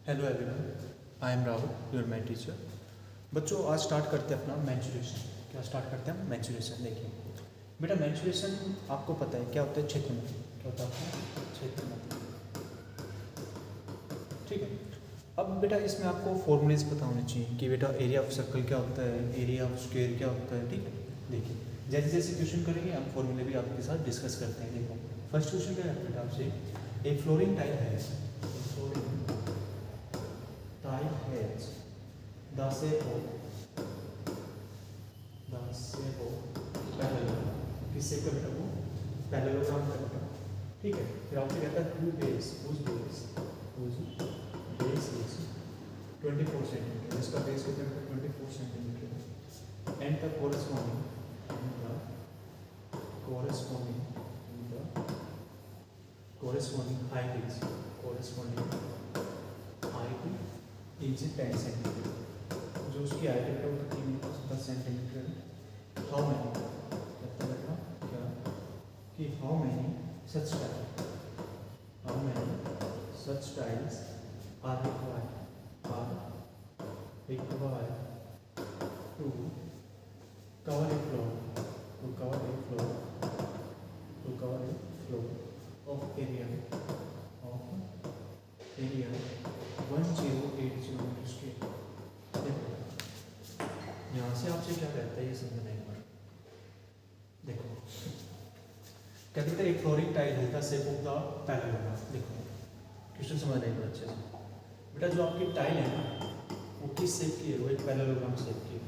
Hello everyone, I am Rahul, your my teacher. बच्चों, आज start करते हैं अपना मैंचुरेशन। क्या स्टार्ट करते हैं? मैंचुरेशन। देखिए बेटा, मैंचुरेशन आपको पता है क्या होता है? क्षेत्रमति। क्या होता है आपको? क्षेत्रमति। ठीक है। अब बेटा इसमें आपको फॉर्मूलेज पता होने चाहिए कि बेटा एरिया ऑफ सर्कल क्या होता है, एरिया ऑफ स्क्वायर क्या होता है। ठीक है। देखिए जैसे जैसे क्वेश्चन करेंगे हम फॉर्मूले भी आपके साथ डिस्कस करते हैं। देखो फर्स्ट क्वेश्चन क्या है बेटा आपसे, एक फ्लोरिंग टाइल है, tile has the shape of parallelogram। किस शेप का बेटा? वो पैरेललोग्राम का बेटा। ठीक है। फिर आपसे कहता है whose base is 24 सेंटीमीटर। इसका बेस कितना है? 24 centimetre. And the corresponding height is 10 centimetre. जो उसकी हाइट है वो कितनी मेरे पास? 10 सेंटीमीटर है। हाउ मैनी कहता है बेटा क्या कि how many such tiles are required to cover a floor of area 1080 metre square. यहाँ से आपसे क्या कहता है ये समझना एक बार। देखो कहते हैं एक फ्लोरिंग टाइल है the shape of the parallelogram. देखो क्वेश्चन समझना एक बार अच्छे से बेटा। जो आपकी टाइल है ना वो किस शेप की है? वो एक पैरेललोग्राम शेप की है।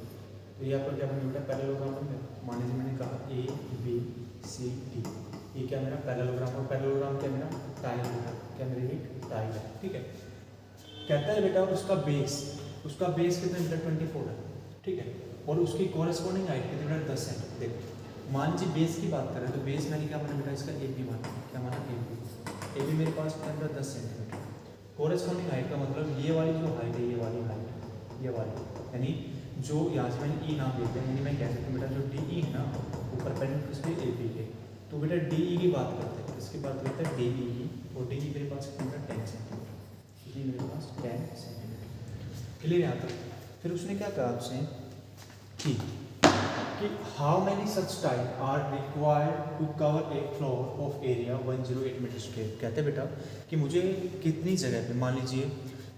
तो यहाँ पर क्या बन गया बेटा? पैरेललोग्राम बन गया। मान लीजिए मैंने कहा ABCD, ये क्या मेरा पैरेललोग्राम। और पैरेललोग्राम क्या मेरा? टाइल है। क्या मेरी एक टाइल है। ठीक है। कहता है बेटा उसका बेस कितना बेटा? 24 है। ठीक है। और उसकी कॉरेस्पॉन्डिंग हाइट कितनी बेटा? 10 सेंटीमीटर। देखो मान लीजिए बेस की बात करें तो बेस मैंने क्या माना बेटा? इसका AB माना। क्या माना? AB मेरे पास कितना बेटा? 10 सेंटीमीटर। कॉरेस्पॉन्डिंग हाइट का मतलब ये वाली जो हाइट है, ये वाली हाइट, ये वाली, यानी जो यहाँ से मैंने E नाम देते हैं, यानी मैं कह सकता हूँ बेटा जो DE है ना वो परपेंडिकुलर इस पे AB है। तो बेटा DE की बात करते हैं, इसकी बात करते हैं DE, और DE मेरे पास कितना बेटा? 10 सेंटीमीटर। ये मेरे पास 10 सेंटीमीटर। क्लियर यहाँ तक? फिर उसने क्या कहा आपसे कि how many such tile are required to cover a floor of area 108 metre square. कहते हैं बेटा कि मुझे कितनी जगह पे, मान लीजिए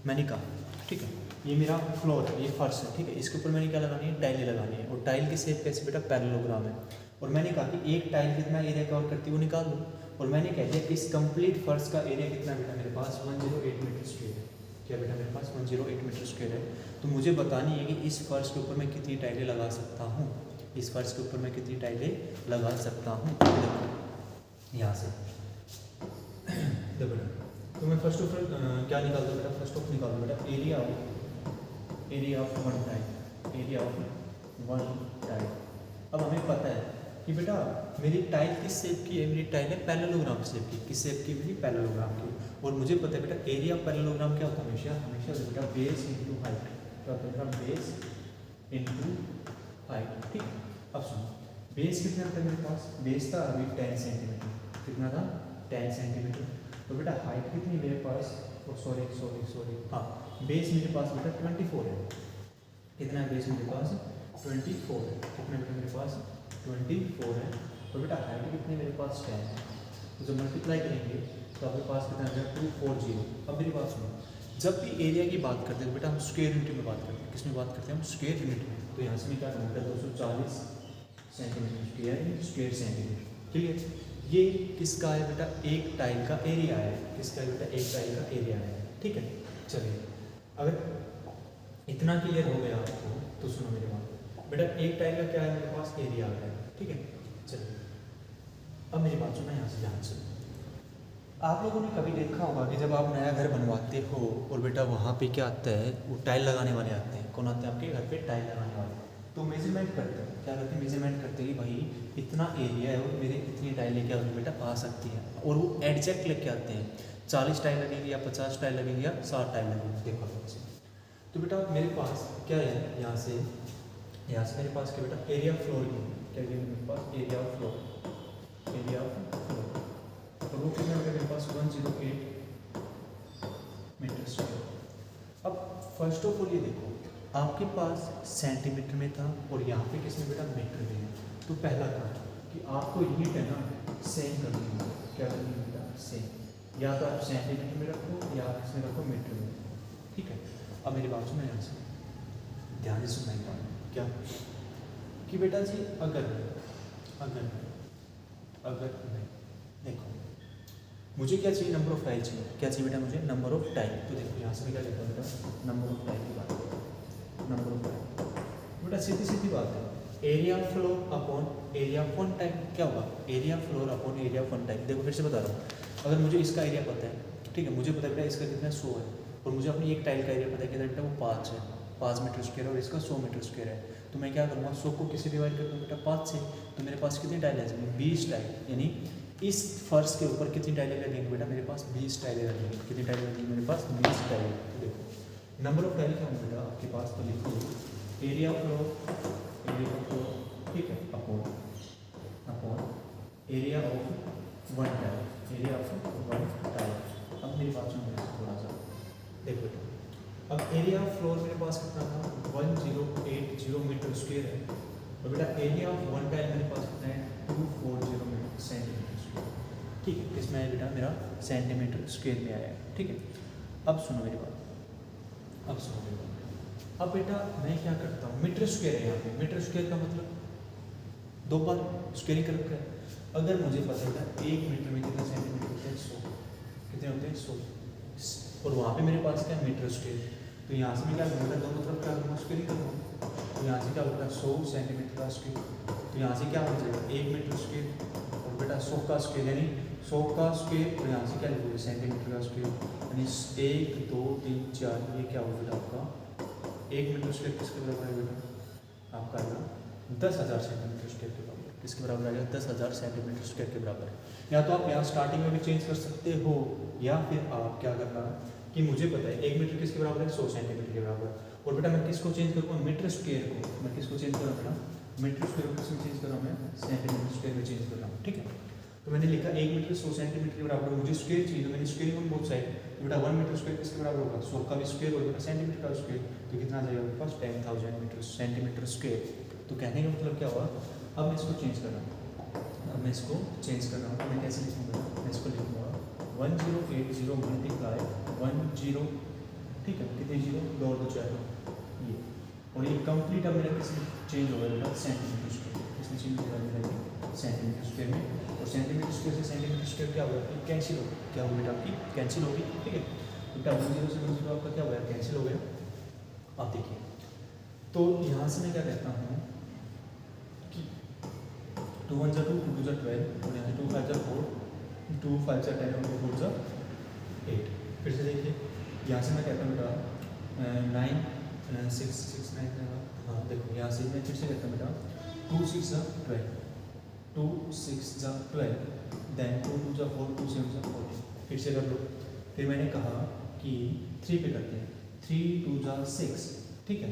मैंने कहा ठीक है ये मेरा फ्लोर है, ये फर्श है। ठीक है। इसके ऊपर मैंने क्या लगानी है? टाइलें लगानी है। और टाइल की शेप कैसे बेटा? पैरेललोग्राम है। और मैंने कहा कि एक टाइल कितना एरिया कवर करती है वो निकाल दो। और मैंने कह दिया इस कंप्लीट फर्श का एरिया कितना बेटा? मेरे पास 108 मीटर स्क्वायर है। क्या बेटा? मेरे पास 108 मीटर स्क्वायर है। तो मुझे बतानी है कि इस फर्श के ऊपर मैं कितनी टाइलें लगा सकता हूँ। इस फर्श के ऊपर मैं कितनी टाइलें लगा सकता हूँ। देखो यहाँ से देखो बेटा, तो मैं फर्स्ट ऑफ क्या निकाल दूँ बेटा? फर्स्ट ऑफ निकाल दूँ बेटा एरिया ऑफ वन टाइल। अब हमें पता है कि बेटा मेरी टाइल किस शेप की है? मेरी टाइल है पैरेललोग्राम शेप की। किस शेप की? मेरी पैरेललोग्राम की। और मुझे पता है बेटा एरिया ऑफ पैरेललोग्राम क्या होता है? हमेशा बेटा बेस इंटू हाइट। क्या होता है बेटा? Base into height. ठीक है। अब सुनो बेस कितना था मेरे पास? बेस था अभी 10 सेंटीमीटर। कितना था? 10 सेंटीमीटर। तो बेटा हाइट कितनी मेरे पास? सॉरी हाँ, बेस मेरे पास बेटा 24 है। कितना है बेस मेरे पास? 24 है। कितना बेटा मेरे पास? 24 है। तो बेटा हाइट कितनी मेरे पास? 10 है। तो जब मल्टीप्लाई करेंगे तो आपके पास कितना है? 240। अब मेरी बात सुनो, जब भी एरिया की बात करते हैं तो बेटा हम स्क्वायर यूनिट में बात करते हैं। किस में बात करते हैं? हम स्क्वायर यूनिट में। तो यहाँ से मैं क्या करूँगा? 240 सेंटीमीटर स्क्वायर सेंटीमीटर। क्लियर? ये किसका है बेटा? एक टाइल का एरिया है। किसका है बेटा? एक टाइल का एरिया है। ठीक है। चलिए अगर इतना क्लियर हो गया आपको तो सुनो मेरी बात बेटा, एक टाइल का क्या है मेरे पास? एरिया है। ठीक है। चलिए अब मेरी बात सुनो यहाँ से ध्यान से। आप लोगों ने कभी देखा होगा कि जब आप नया घर बनवाते हो और बेटा वहाँ पे क्या आता है? वो टाइल लगाने वाले आते हैं। कौन आते हैं आपके घर पे? टाइल लगाने वाले। तो मेजरमेंट करते हैं। क्या करते हैं? मेजरमेंट करते हैं कि भाई इतना एरिया है और मेरे इतनी टाइल लेके आओगे बेटा आ सकती है। और वो एडजैक्ट लेके आते हैं। 40 टाइल लगेगी या 50 टाइल लगेगी या 60 टाइल लगेगी। देखो तो बेटा मेरे पास क्या है? यहाँ से मेरे पास क्या बेटा? एरिया फ्लोर की क्या है मेरे पास? Area of floor. तो वो कितना बेटा मेरे पास? 108 metre square. First of all ये देखो, आपके पास सेंटीमीटर में था और यहाँ पे किसमें बेटा मीटर में है। तो पहला काम कि आपको यूनिट है ना सेम करनी है। क्या करनी है बेटा? सेम। या तो आप सेंटीमीटर में रखो या आप इसमें रखो मीटर में, ठीक है। अब मेरी बात सुनो यहाँ से, ध्यान से सुनना एक बात। क्या कि बेटा जी अगर अगर अगर मैं देखो मुझे क्या चाहिए, नंबर ऑफ टाइल चाहिए। क्या चाहिए बेटा? मुझे नंबर ऑफ टाइल। तो देखो यहाँ से मैं क्या लिखता हूँ बेटा, नंबर ऑफ टाइल की बात, नंबर ऑफ टाइल। बेटा सीधी सीधी बात है, area floor upon area of one tile. क्या होगा? Area floor upon area of one tile. देखो फिर से बता रहा हूँ, अगर मुझे इसका एरिया पता है, ठीक है, मुझे पता है बेटा इसका कितना 100 है, और मुझे अपनी एक टाइल का एरिया पता है कितना बेटा, वो 5 है, 5 मीटर स्क्वायर, और इसका 100 मीटर स्क्वायर है। तो मैं क्या करूँगा, 100 को किससे डिवाइड कर दूँ बेटा? 5 से। तो मेरे पास कितनी टाइल है? 20 टाइल। यानी इस फर्श के ऊपर कितनी टाइलें लगेंगी बेटा? मेरे पास 20 टाइलें लगेंगी। कितनी टाइलें लगेंगी मेरे पास? 20 टाइलें। तो देखो नंबर ऑफ टाइल क्या होगा बेटा आपके पास? तो लिखो एरिया फ्लोर, ठीक है, upon area of one tile, area of one tile. अब मेरी बात सुनो थोड़ा सा, देखो बेटा, अब एरिया ऑफ फ्लोर मेरे पास कितना था? 1080 मीटर स्क्वायर है, और बेटा एरिया ऑफ वन टाइल मेरे पास कितना है? 240 सेंटीमीटर स्क्वायर, ठीक है। इसमें बेटा मेरा सेंटीमीटर स्क्वायर में आया है, ठीक है। अब सुनो मेरी बात, अब सुनो मेरी बात। अब बेटा मैं क्या करता हूँ, मीटर स्क्वायर है यहाँ पे, मीटर स्क्वायर का मतलब 2 बार स्क्वायरिंग कर रखा है। अगर मुझे पता है 1 मीटर में कितने सेंटीमीटर होते हैं? 100। कितने होते हैं? 100। और वहाँ पे मेरे पास क्या? Metre square. तो यहाँ से मैं क्या करूँगा, दोनों तरफ क्या करूँगा? स्क्वायरिंग करूँगा। तो यहाँ से क्या होगा? 100 सेंटीमीटर का स्क्वायर। तो यहाँ से क्या हो जाएगा? 1 मीटर स्क्वायर, और बेटा 100 का स्क्वायर, यानी 100 का स्क्वायर, और यहाँ से क्या लिखोगे? सेंटीमीटर का स्क्वायर, यानी 1 2 3 4, ये क्या होगा बेटा आपका? 1 मीटर स्क्वायर किसके बराबर है बेटा? आपका आएगा 10,000 सेंटीमीटर स्क्वायर के बराबर। किसके बराबर आएगा? 10,000 सेंटीमीटर स्क्वायर के बराबर। या तो आप यहाँ स्टार्टिंग में भी चेंज कर सकते हो, या फिर आप क्या करना कि मुझे पता है 1 मीटर किसके बराबर है? 100 सेंटीमीटर के बराबर। और बेटा मैं किसको चेंज करूँगा? मीटर स्क्वायर को। मैं किसको चेंज कर रहा हूँ बेटा? मीटर स्क्वायर को किसमें चेंज कर रहा हूँ? मैं सेंटीमीटर स्क्वायर में चेंज कर रहा हूँ, ठीक है। तो मैंने लिखा 1 मीटर 100 सेंटीमीटर के बराबर, मुझे स्क्वायर चाहिए, तो मैंने स्क्वायरिंग ऑन बोथ साइड। तो बेटा 1 मीटर स्क्वायर किसके बराबर होगा? 100 का भी स्क्वायर और बेटा सेंटीमीटर का स्क्वायर, तो कितना आ जाएगा मेरे पास? 10,000 मीटर सेंटीमीटर स्क्वायर। तो कहने का मतलब क्या हुआ? अब मैं इसको चेंज कर रहा हूँ, अब मैं इसको चेंज कर रहा हूँ। तो मैं कैसे लिखूँगा? मैं इसको लिखूँगा 1080 मल्टीप्लाई 10, ठीक है, कितने 0? 2 और 2 4, ये। और ये कंप्लीट अब मेरा किसमें चेंज होगा बेटा? Centimetre square. किसमें चेंज होगा मेरा? सेंटीमीटर स्क्वायर में। और सेंटीमीटर स्क्वायर से सेंटीमीटर स्क्वायर क्या होगा? कैंसिल होगा। क्या होगी बेटा? आपकी कैंसिल होगी, ठीक है। बेटा 10 से 10 आपका क्या हुआ? कैंसिल हो गया। आप देखिए, तो यहाँ से मैं क्या कहता हूँ कि 2 1 2 2 2 12, और यहाँ से 2 5 4, 2 5 10 और 2 4 8। फिर से देखिए, यहाँ से मैं कहता हूँ बेटा 9 6 6 9, हाँ देखो यहाँ से मैं फिर से कहता हूँ बेटा 2 6 12, 2 6 12, देन 2 2 4, 2 7 14। फिर से कर लो। फिर मैंने कहा कि 3 पे करते हैं, 3 2 6, ठीक है,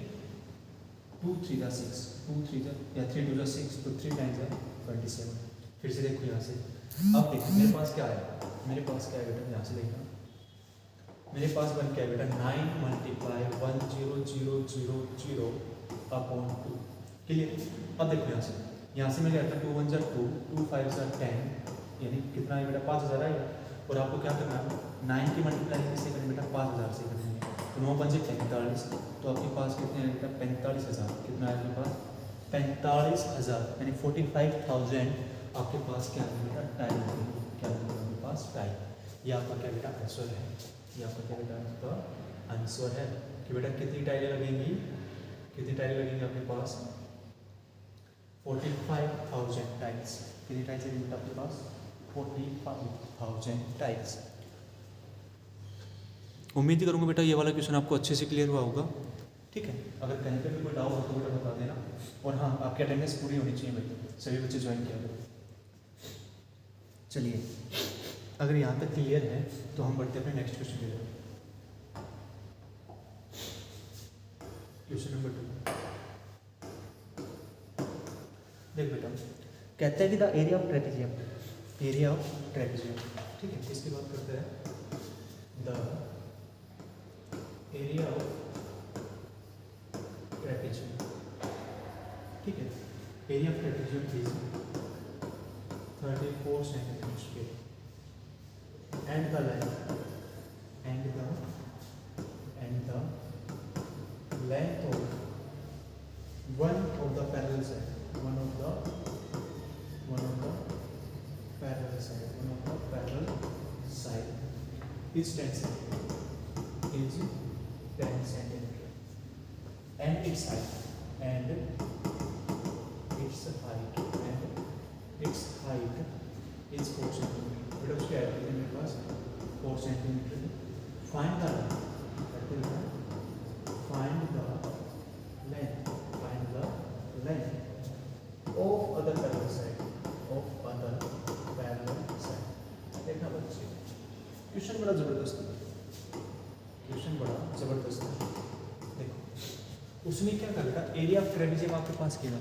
2 3 6, 2 3 या 3 2 6, तो 3 टाइम्स 27। फिर से देखो यहाँ से, अब देखो मेरे पास क्या है? मेरे पास क्या है बेटा? यहाँ से देखना, मेरे पास बन क्या है बेटा? 9 मल्टीप्लाई 1000 अपॉन 2। क्लियर? अब देखो यहाँ से मैं क्या करता हूँ? 2 1 2, 2 5 10, यानी कितना है बेटा? 5,000 आएगा। और आपको क्या करना है? 9 की मल्टीप्लाई किससे करें बेटा? 5,000 से करेंगे। तो 9 5 45, तो आपके पास कितने आएगा बेटा? 45,000। कितना है आपके पास? 45,000, यानी 45,000 आपके पास क्या है बेटा? टाइल लगेगी। क्या लगेगा आपके पास? टाइल। ये आपका क्या बेटा? आंसर है। ये आपका क्या बेटा? आपका आंसर है कि बेटा कितनी टाइलें लगेंगी? कितनी टाइलें लगेंगी आपके पास? 45,000 टाइल्स। कितनी टाइल्स लगेंगी बेटा आपके पास? 45,000 टाइल्स। उम्मीद करूँगा बेटा ये वाला क्वेश्चन आपको अच्छे से क्लियर हुआ होगा, ठीक है। अगर कहीं पर भी कोई डाउट हो तो बेटा बता देना। और हाँ, आपकी अटेंडेंस पूरी होनी चाहिए भाई, सभी बच्चे ज्वाइन किया करो। चलिए, अगर यहाँ तक क्लियर है तो हम बढ़ते अपने नेक्स्ट क्वेश्चन की तरफ। Question number 2। देख बेटा, कहता है कि the area of trapezium, area of trapezium, ठीक है, इसकी बात करते हैं। द एरिया ऑफ ट्रेपेजियम, ठीक है। Area of trapezium is 34 centimetre square and the length of one of the parallel side is 10 centimeter and its height is 4 centimeter. बेटा उसकी हाइट कितनी मेरे पास 4 centimetre. Find the length of other parallel side देखना बच्चे, question बड़ा जबरदस्त है, देखो उसने क्या कहा बेटा, एरिया ऑफ ट्रेपेजियम आपके पास किया है।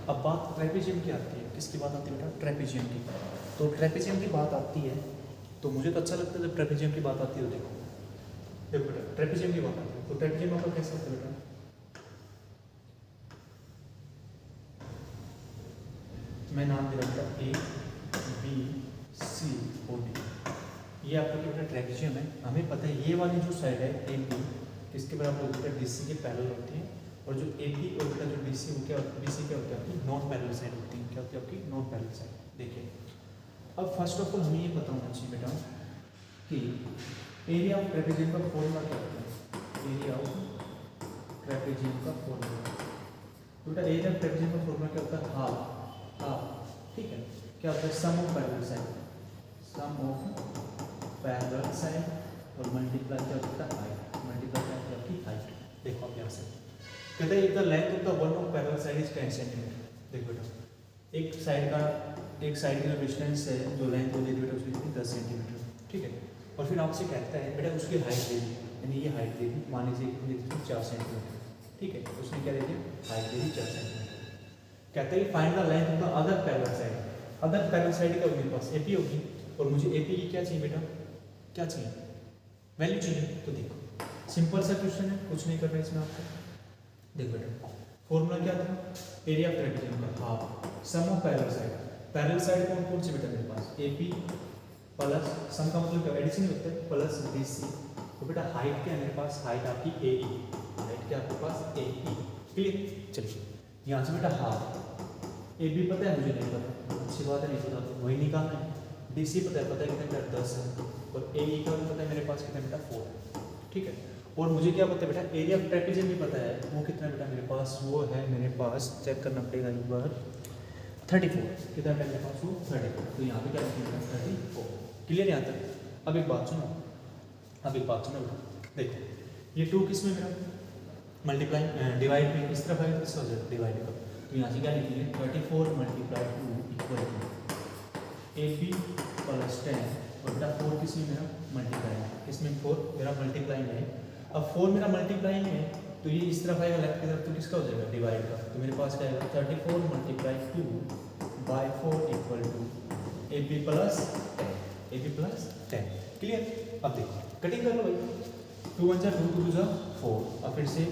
अब बात ट्रेपेजियम की आती है, किसकी बात आती है बेटा, ट्रेपेजियम की। तो ट्रेपेजियम की बात आती है तो मुझे तो अच्छा लगता है जब ट्रेपेजियम की बात आती है। देखो बेटा ट्रेपेजियम की बात आती है तो ट्रेपेजियम आपका कैसे होता है बेटा, मैं नाम दे रहा हूँ A B C O D, ये आपका क्या बेटा ट्रेपेजियम है। हमें पता है ये वाली जो साइड है A B किसके बराबर होती है, DC के पैरेलल होती है, और जो AB और बेटा जो BC वो क्या BC क्या होती है आपकी नॉन पैरेलल साइड होती है। क्या होती है आपकी नॉन पैरेलल साइड। देखिए अब फर्स्ट ऑफ ऑल हमें ये पता होना चाहिए बेटा कि एरिया ऑफ ट्रेपेजियम का फॉर्मूला क्या होता है। एरिया ऑफ ट्रेपेजियम का फॉर्मूला बेटा, एरिया ऑफ ट्रेपेजियम का फॉर्मूला क्या होता है, हाफ, ठीक है। क्या होता है, सम ऑफ पैरेलल साइड और मल्टीप्लाई क्या होता है हाइट, मल्टीप्लाई क्या होता है आपकी हाइट। देखो आप यहाँ से कहते हैं if the length of the one of parallel side is 10 centimetre. देखो बेटा एक साइड का जो डिस्टेंस है, जो लेंथ होती है बेटा उसकी 10 सेंटीमीटर, ठीक है। और फिर आपसे कहता है बेटा उसकी हाइट दे दी, यानी ये हाइट दे दी, मान लीजिए 4 सेंटीमीटर, ठीक है। उसने क्या दे दी, हाइट दे दी 4 सेंटीमीटर। कहते हैं find the length of the other parallel side. Other parallel side क्या होगी मेरे पास, AP होगी, और मुझे AP की क्या चाहिए बेटा, क्या चाहिए, वैल्यू चाहिए। तो देखो सिंपल सा क्वेश्चन है, कुछ नहीं करना इसमें आपको। देखो बेटा फॉर्मूला क्या था, एरिया ऑफ ट्रेपेजियम का half sum of parallel side. Parallel side कौन सी बेटा मेरे पास, AP प्लस सम का मतलब क्या एडिशन होता है प्लस BC। तो बेटा हाइट क्या है मेरे पास, हाइट आपकी AE, हाइट क्या आपके पास AE, क्लियर। चलिए यहाँ से बेटा हाफ, AB पता है मुझे नहीं पता, अच्छी बात है, नहीं पता तो वही निकालना है। BC पता है कितना बेटा 10 है, और AE का भी पता है मेरे पास कितना बेटा 4, ठीक है। और मुझे क्या पता है बेटा, एरिया ऑफ ट्रेपेजियम भी पता है, वो कितना बेटा मेरे पास, वो है मेरे पास, चेक करना पड़ेगा एक बार, 34, कितना बेटा मेरे पास वो 34। तो यहाँ पे क्या लिखेंगे 34, क्लियर यहाँ तक। अब एक बात सुनो बेटा, देखो ये 2 किस में मेरा मल्टीप्लाई डिवाइड में किस तरफ आएगा, किस वजह डिवाइड का। तो यहाँ से क्या लिखेंगे 34 × 2 इक्वल टू AP प्लस 10, और बेटा 4 किस में मेरा मल्टीप्लाई है, किसमें 4 मेरा मल्टीप्लाई में है। अब 4 मेरा मल्टीप्लाई में है तो ये इस तरफ आएगा लेफ्ट की तरफ, तो किसका हो जाएगा डिवाइड का। तो मेरे पास क्या आएगा 34 × 2/4 equal to AP plus 10, clear. अब देखो कटिंग कर लो भाई, 2 1 2 2 2 4, अब फिर से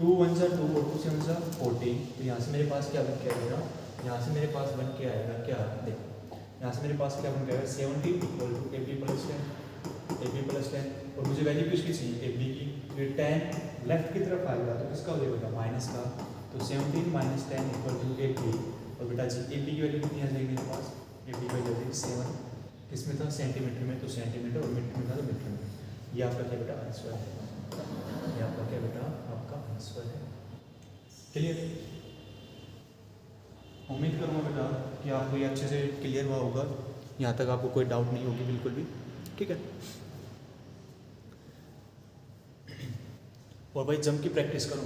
2 1 2 और 2 7 14। तो यहाँ से मेरे पास क्या बन के आएगा, यहाँ से मेरे पास बन के आएगा क्या, देखो यहाँ से मेरे पास क्या बन के आएगा 70 इक्वल टू AP प्लस 10, और मुझे वैल्यू किसकी चाहिए AB की। फिर 10 लेफ्ट की तरफ आएगा तो किसका हो जाएगा माइनस का, तो 17 - 10 इक्वल टू AP, और बेटा जी AP की वैल्यू कितनी आ जाएगी मेरे पास, AP की वैल्यू आ जाएगी 7, किसमें था सेंटीमीटर में, तो सेंटीमीटर, और मीटर में था तो मीटर में। ये आपका क्या बेटा आंसर है, ये आपका क्या बेटा आपका आंसर है, क्लियर। उम्मीद करूँगा बेटा कि आपको ये अच्छे से क्लियर हुआ होगा, यहाँ तक आपको कोई डाउट नहीं होगी बिल्कुल भी, ठीक है। और भाई जम की प्रैक्टिस करो,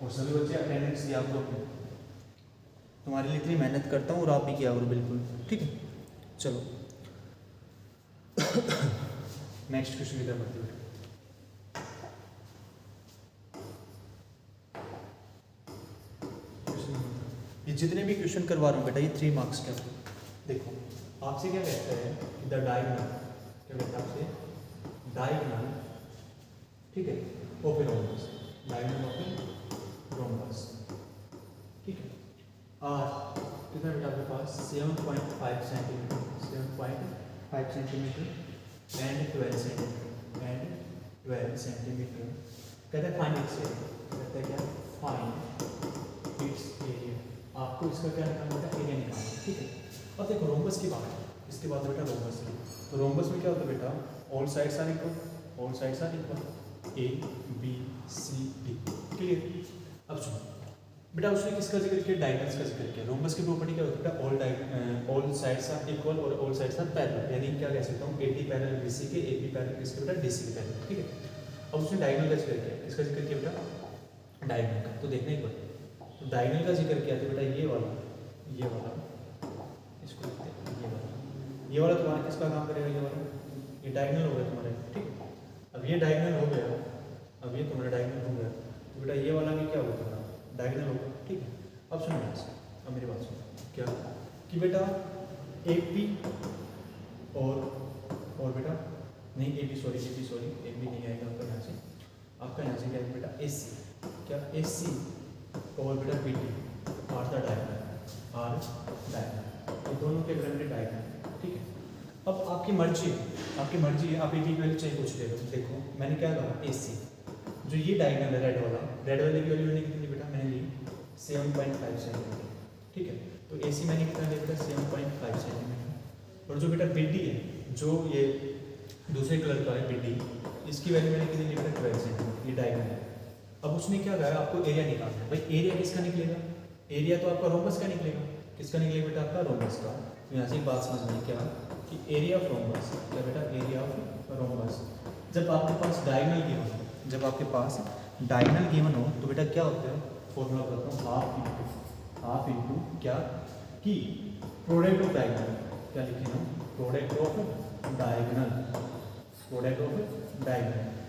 और सभी बच्चे अटेंडेंस दिया करो, तुम्हारे लिए इतनी मेहनत करता हूँ और आप भी किया करो बिल्कुल, ठीक है। चलो नेक्स्ट क्वेश्चन की तरफ बढ़ते हैं। ये जितने भी क्वेश्चन करवा रहा हूँ बेटा ये 3 मार्क्स के आपको। देखो आपसे क्या कहता है कि द डायगोनल, क्या कहता है आपसे, डायगोनल, ठीक है, of a rhombus, diagonal of a rhombus 7.5 centimetre, 7.5 centimetre and 12 centimetre and 12 centimetre. कहते हैं फाइंड इट्स एरिया, कहते हैं क्या, फाइंड इट्स एरिया। आपको इसका क्या निकालना होगा, एरिया निकालना है, ठीक है। अब देखो रोम्बस की बात है, इसके बाद बेटा रोम्बस है। तो रोम्बस में क्या होता है बेटा, all sides are equal, all sides are equal, A B C D, clear. अब सुनो बेटा, उसने किसका जिक्र किया, डायगोनल्स का जिक्र किया। रोम्बस की प्रॉपर्टी क्या होती है बेटा, ऑल साइड्स आर इक्वल और ऑल साइड्स आर पैरेलल, यानी क्या कह सकता हूँ, एडी पैरेलल बीसी के, एबी पैरेलल किसके बेटा, डीसी के पैरेलल, ठीक है। अब उसने डायगोनल का जिक्र किया, किसका जिक्र किया बेटा, डायगोनल का। तो देखने एक बार, तो डायगोनल का जिक्र किया तो बेटा ये वाला, इसको लिखते हैं, ये वाला तुम्हारा किसका काम करेगा, ये वाला, ये डायगोनल हो गया तुम्हारा, ठीक। अब ये डायगोनल हो गया, अब ये तुम्हारा डायगोनल हो गया, तो बेटा ये वाला भी क्या होगा तुम्हारा, डायगोनल होगा, ठीक है। अब सुनो यहाँ से, अब मेरी बात सुनो, क्या कि बेटा ए पी और बेटा नहीं, A B sorry, A B नहीं आएगा आपका यहाँ से, आपका यहाँ से क्या है बेटा, ए सी, क्या ए सी और बेटा B D are the diagonal, are diagonal, ये दोनों के ब्रैकेट डायगोनल, ठीक है। अब आपकी मर्जी है, आप ए बी की वैल्यू चाहिए कुछ ले लो। देखो मैंने क्या कहा, ए सी, जो ये डायगोनल है रेड वाले की वैल्यू मैंने कितनी ली बेटा, मैंने ली 7.5 सेंटीमीटर, ठीक है। तो ए सी मैंने कितना लिया बेटा, 7.5 सेंटीमीटर। और जो बेटा बी डी है, जो ये दूसरे कलर का है बी डी, इसकी वैल्यू मैंने कितनी ली बेटा, 12 सेंटीमीटर, ये डायगोनल है। अब उसने क्या कहा, आपको एरिया निकालना है। भाई एरिया किसका निकलेगा, एरिया तो आपका रोम्बस का निकलेगा, किसका निकलेगा बेटा, आपका रोम्बस का। तो यहाँ से एक बात समझ में क्या कि एरिया ऑफ रोम्बस, क्या बेटा, एरिया ऑफ रोम्बस, जब आपके पास डायगोनल गिवन हो, जब आपके पास डायगोनल गिवन हो तो बेटा क्या होता है, फॉर्मूला बताता हूँ, हाफ इंटू क्या कि प्रोडक्ट ऑफ डायगोनल, क्या लिखे हम, प्रोडक्ट ऑफ डायगोनल,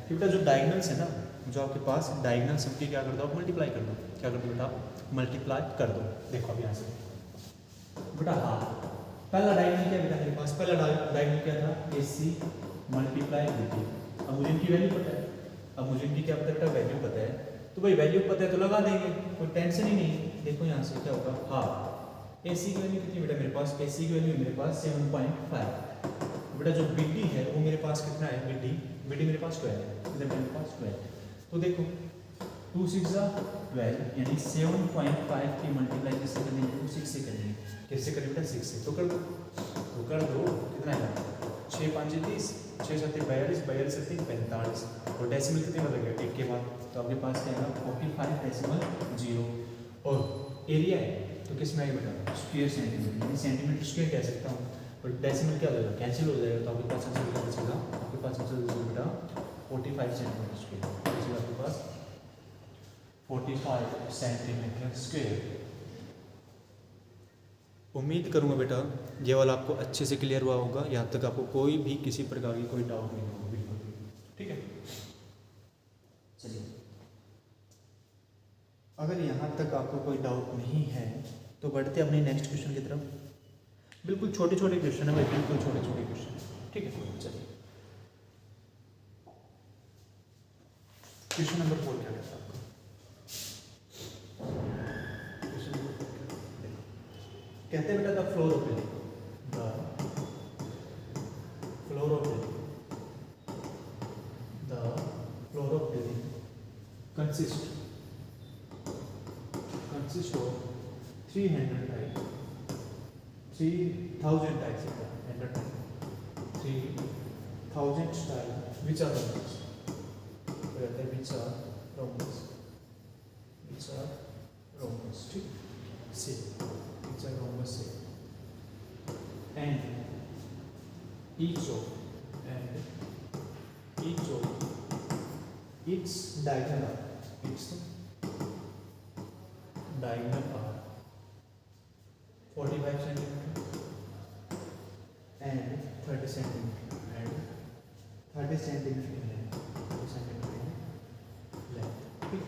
कि बेटा जो डायगोनल्स है ना, जो आपके पास डायगोनल सबकी क्या कर दो, आप मल्टीप्लाई कर दो, क्या कर दो बेटा, मल्टीप्लाई कर दो। देखो अब यहाँ से बेटा हाफ, पहला डायगोनल क्या बेटा मेरे पास, पहला डायगोनल क्या था, ए सी मल्टीप्लाई बी डी। अब मुझे इनकी वैल्यू पता है, अब मुझे इनकी क्या पता है बेटा, वैल्यू पता है, तो भाई वैल्यू पता है तो लगा देंगे, कोई टेंशन ही नहीं। देखो यहाँ से क्या होगा, हाफ, ए सी की वैल्यू कितनी बेटा मेरे पास, ए सी की वैल्यू मेरे पास 7.5, बेटा जो बी डी है वो मेरे पास कितना है, बी डी मेरे पास 12 है, इधर मेरे पास 12। तो देखो 2 6 12, यानी 7.5 की मल्टीप्लाई किससे करनी है, 6 से करनी है, किससे करें बेटा, 6 से। तो कर दो, कितना है, 6 5 30, 6 7 42, 42 7 45, और डेसिमल कितने बदल गया 1 के बाद, तो आपके पास क्या है 45.0। और एरिया है तो किस में आएगा बेटा, स्क्वायर सेंटीमीटर, यानी सेंटीमीटर स्क्वायर कह सकता हूँ, और डेसिमल क्या हो जाएगा, कैंसिल हो जाएगा, तो आपके पास आंसर क्या बचेगा, आपके पास आंसर बचेगा बेटा 45 सेंटीमीटर स्क्वायर, बचेगा आपके पास 45 सेंटीमीटर स्क्वायर। उम्मीद करूँगा बेटा ये वाला आपको अच्छे से क्लियर हुआ होगा, यहाँ तक आपको कोई भी किसी प्रकार की कोई डाउट नहीं होगा, बिल्कुल ठीक है। चलिए, अगर यहाँ तक आपको कोई डाउट नहीं है तो बढ़ते अपने नेक्स्ट क्वेश्चन की तरफ। बिल्कुल छोटे छोटे क्वेश्चन है भाई, बिल्कुल छोटे छोटे क्वेश्चन, ठीक है। चलिए क्वेश्चन नंबर 4 क्या कहता है आपको, क्वेश्चन नंबर 4 कहते हैं बेटा, the floor of building, consist of 300 tiles, 3000 tiles, 3000 tiles, which are rhombus, ठीक, say, which are rhombus, and each of its diagonal are 45 centimeter and 30 centimeter in length, ठीक।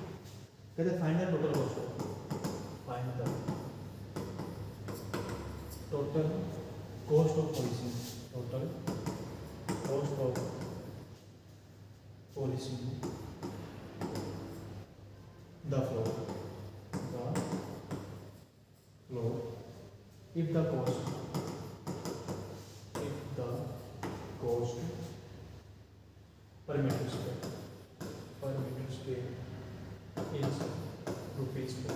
कहते find the total cost of polishing the floor if the cost cost per metre square is rupees per.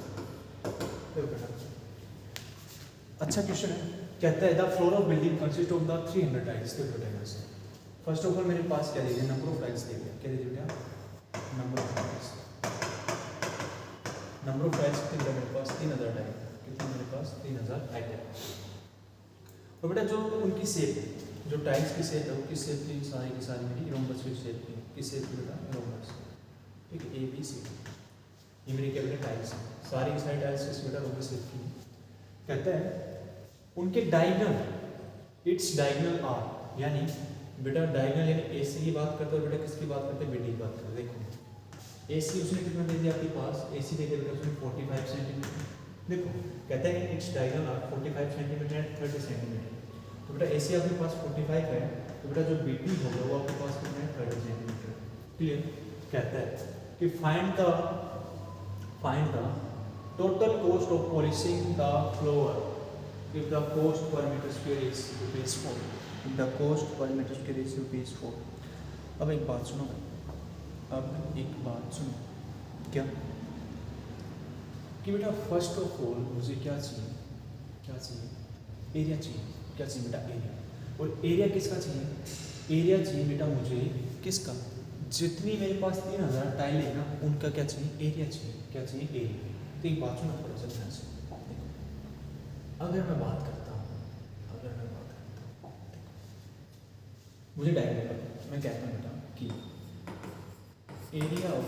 अच्छा question है, कहता है the floor of building consist of the 300 tiles. देखो tiles first of all मेरे पास क्या दे दिया, number of tiles दे दिया। क्या दे दिया, number of tiles. Number of tiles कितने मेरे पास 3000 टाइल। कितने मेरे पास 3000 टाइल है। और बेटा जो उनकी शेप है, जो टाइल्स की शेप है वो किस शेप की, सारी की सारी मेरी रोम्बस की शेप की। किस शेप की बेटा, रोम्बस। ठीक है, ए बी सी। ये मेरी क्या बेटा टाइल्स है, सारी की सारी टाइल्स किस बेटा रोम्बस शेप की। कहता है उनके डायगोनल इट्स डायगोनल आर, यानी बेटा डायगोनल यानी ए सी की बात करते हैं, बेटा किसकी बात करते हैं, बी डी की बात करते हैं। देखो ए सी उसने कितना दे दिया आपके पास, ए सी दे दिया बेटा उसने 45 सेंटीमीटर। देखो कहता है कि it's diagonal are 45 centimetre and 30 centimetre. तो बेटा ए सी आपके पास 45 है, तो बेटा जो बी डी होगा वो आपके पास कितना है, 30 सेंटीमीटर। क्लियर। कहता है कि find the total cost of polishing the floor if the cost per meter square is ₹4। if the cost per meter square is ₹4। अब एक बात सुनो, क्या कि बेटा फर्स्ट ऑफ ऑल मुझे क्या चाहिए, एरिया चाहिए। क्या चाहिए बेटा, एरिया। और एरिया किसका चाहिए, एरिया चाहिए बेटा मुझे किसका, जितनी मेरे पास 3000 टाइल है ना उनका क्या चाहिए, एरिया चाहिए। क्या चाहिए, एरिया। तो एक बात सुनो थोड़ा सा ध्यान से। अगर मैं बात करता हूँ मुझे डायग्राम मैं कहता हूँ बेटा कि एरिया ऑफ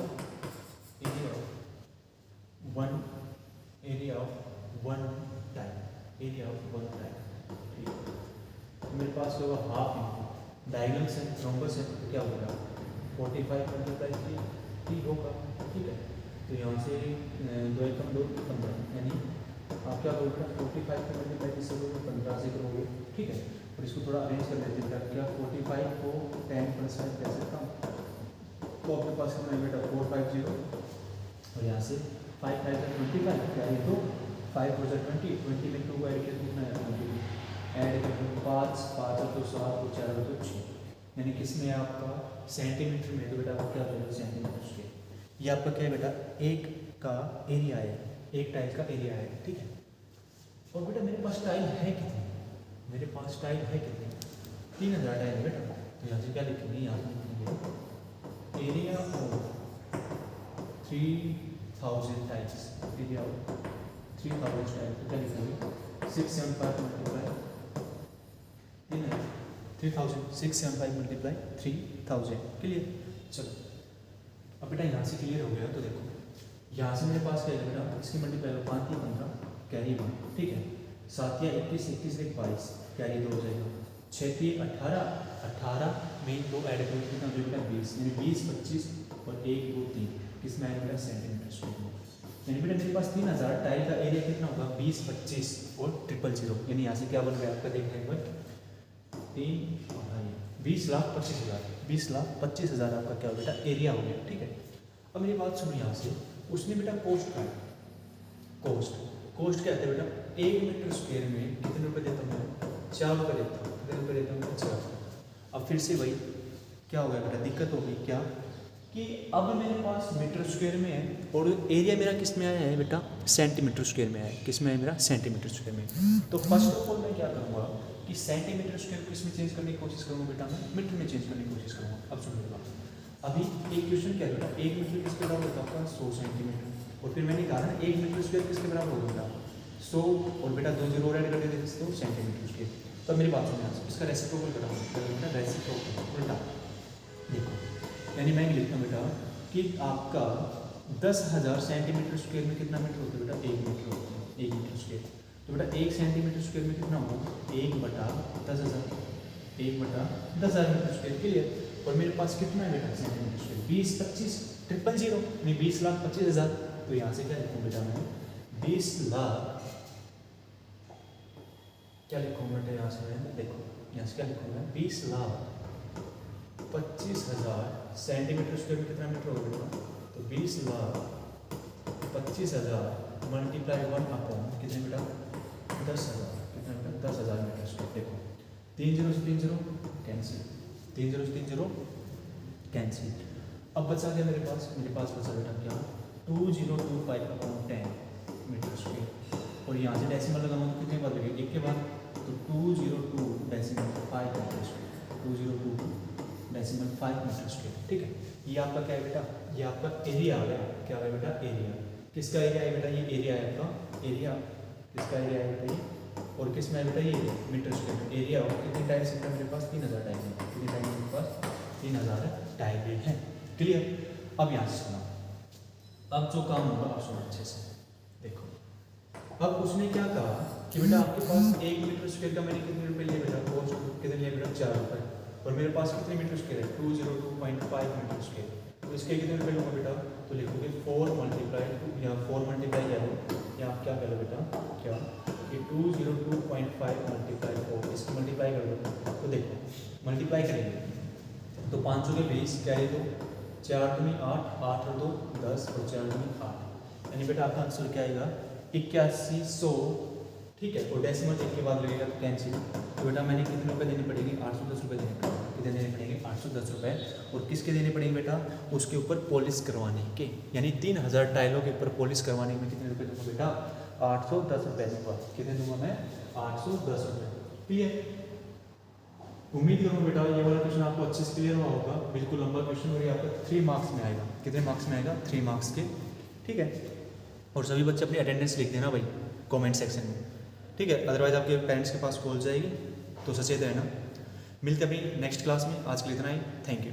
वन टाइम, ठीक है। तो मेरे पास होगा हाफ इंटू डायगोनल से रोम्बस है तो क्या होगा 45 मल्टीप्लाई 3 होगा, ठीक है। तो यहाँ से 2 एकम 2 15, यानी आप क्या करोगे 45 को मल्टीप्लाई किससे करोगे, 15 से करोगे, ठीक है। और इसको थोड़ा अरेंज कर लेते हैं, क्या 45 को 10 + 5 कैसे कम, तो आपके पास कितना है बेटा 450। और यहाँ से 5 5 25 क्या है, तो 5 4 20 20 में 2 को ऐड किया कितना है 20, ऐड करके 5 5 तो 7 और 4 तो 6, यानी किसमें आपका सेंटीमीटर में, तो बेटा आपका क्या होगा सेंटीमीटर स्क्वायर। ये आपका क्या है बेटा, एक का एरिया है, एक टाइल का एरिया है, ठीक है। और बेटा मेरे पास टाइल है कितनी, मेरे पास टाइल है कितनी, 3000 टाइल है बेटा। तो यहाँ से क्या लिखेंगे, यहाँ से लिखेंगे area of 3000 tiles, area of 3000 tiles. तो क्या लिखेंगे 675 मल्टीप्लाई 3000, 675 मल्टीप्लाई 3000। क्लियर। चलो अब बेटा यहाँ से क्लियर हो गया। तो देखो यहाँ से मेरे पास क्या है बेटा, इसकी मल्टीप्लाई 5 3 15 कैरी 1, ठीक है। 7 या 21 21 1 22 कैरी 2 हो जाएगा, 6 3 18 18 में 2 ऐड करोगे कितना हो जाएगा 20, यानी 20 25 और 1 2 3 किसमें आएगा बेटा सेंटीमीटर स्क्वायर। यानी बेटा मेरे पास 3000 टाइल का एरिया कितना होगा 20 25 और 000, यानी यहाँ से क्या बन गया आपका, देखने पर 20,25,000 20,25,000 आपका क्या हो बेटा एरिया हो गया, ठीक है। अब मेरी बात सुनो, यहाँ से उसने बेटा कोस्ट का कोस्ट क्या है बेटा, 1 मीटर स्क्वायर में कितने रुपए देता हूँ मैं, 4 रुपये देता हूँ। कितने रुपये देता हूँ, 4। अब फिर से वही क्या हो गया बेटा, दिक्कत हो गई क्या कि अब मेरे पास मीटर स्क्वायर में है और एरिया मेरा किस में आया है बेटा, सेंटीमीटर स्क्वायर में आया है। किस में है मेरा, सेंटीमीटर स्क्वायर में। तो फर्स्ट ऑफ ऑल मैं क्या करूँगा कि सेंटीमीटर स्क्वायर किस में चेंज करने की कोशिश करूँगा बेटा, मैं मीटर में चेंज करने की कोशिश करूँगा। अब सुनिएगा, अभी एक क्वेश्चन क्या बेटा, 1 मीटर किसके बराबर होता है आपका 100 सेंटीमीटर। और फिर मैंने कहा ना 1 मीटर स्क्वायर किसके बराबर होगा बेटा 100, और बेटा 2 0 ऐड कर देते हैं तो सेंटीमीटर स्क्वायर। तो मेरी बात सुनिए, इसका रेसिप्रोकल कराऊंगा बेटा, रेसिप्रोकल उल्टा देखो, यानी मैं लिखता हूँ बेटा कि आपका 10,000 सेंटीमीटर स्क्वायर में कितना मीटर होता है बेटा, 1 मीटर होता है, 1 मीटर स्क्वायर। तो बेटा 1 सेंटीमीटर स्क्वायर में कितना होगा 1/10,000, 1/10,000 मीटर स्क्वायर। क्लियर। और मेरे पास कितना है बेटा सेंटीमीटर स्क्वायर, 20 25 000 यानी 20,25,000। तो यहाँ से क्या लिखूँ बेटा मैं 20 लाख, क्या लिखूँगा बेटा यहाँ से मैं, देखो यहाँ से क्या लिखूँगा 20,25,000 सेंटीमीटर स्क्वायर में कितना मीटर होगा बेटा, तो 20,25,000 मल्टीप्लाई 1 कितने बेटा 10,000, कितना बेटा 10,000 मीटर स्क्वायर। देखो 3 0 से 3 0 कैंसिल, 3 0 से 3 0 कैंसिल। अब बचा क्या मेरे पास बचा बेटा क्या 2025/10 मीटर स्क्वायर, और यहाँ से डेसिमल लगाऊंगा तो कितने बार लगेगा, एक के बाद, तो 202 decimal 5 metre square, 202 decimal 5 metre square. ठीक है, ये आपका क्या है बेटा, ये आपका एरिया आ गया। क्या है बेटा, एरिया। किसका एरिया है बेटा, ये एरिया है आपका, एरिया किसका एरिया है बेटा ये, और किस में है बेटा ये मीटर स्क्वायर एरिया। और कितनी टाइम्स है मेरे पास 3000 टाइम है, कितनी टाइम मेरे पास 3000 टाइम है। क्लियर। अब यहाँ से सुना, अब जो काम होगा आप सुनो अच्छे से, देखो। अब उसने क्या कहा कि बेटा आपके पास 1 मीटर स्क्वायर का मैंने कितने रुपए लिए बेटा, कॉस्ट कितने लिए बेटा 4 रुपये, और मेरे पास कितने मीटर स्क्वायर है 202.5 मीटर स्क्वायर, तो इसके कितने रुपए लूँगा बेटा, तो लिखोगे 4 मल्टीप्लाई टू, या 4 मल्टीप्लाई या आप क्या करो बेटा, क्या कि 202.5 मल्टीप्लाई 4, इसकी मल्टीप्लाई कर दो। तो देखो मल्टीप्लाई करेंगे तो 500 के 20 क्या है, तो 4 दूनी 8, 8 और 2 10, और 4 दूनी 8, यानी बेटा आपका आंसर क्या आएगा 8100। ठीक है, और डेसिमल एक के बाद लगेगा तो कैंसिल। तो बेटा मैंने कितने रुपए देने पड़ेंगे, 810 रुपये देने पड़ेंगे। कितने देने पड़ेंगे, 810 रुपये। और किसके देने पड़ेंगे बेटा, उसके ऊपर पॉलिश करवाने के, यानी 3000 टाइलों के ऊपर पॉलिश करवाने में कितने रुपये दूंगा बेटा, 810 रुपये दूंगा। कितने दूंगा मैं, 810 रुपये। क्लियर। उम्मीद करूँ बेटा ये वाला क्वेश्चन आपको अच्छे से क्लियर हुआ होगा। बिल्कुल लंबा क्वेश्चन, और ये आपका 3 मार्क्स में आएगा। कितने मार्क्स में आएगा, 3 मार्क्स के। ठीक है, और सभी बच्चे अपनी अटेंडेंस लिख देना भाई कमेंट सेक्शन में। ठीक है, अदरवाइज आपके पेरेंट्स के पास कॉल जाएगी, तो सचेत रहना। मिलते हैं अपनी नेक्स्ट क्लास में। आज के लिए इतना ही, थैंक यू।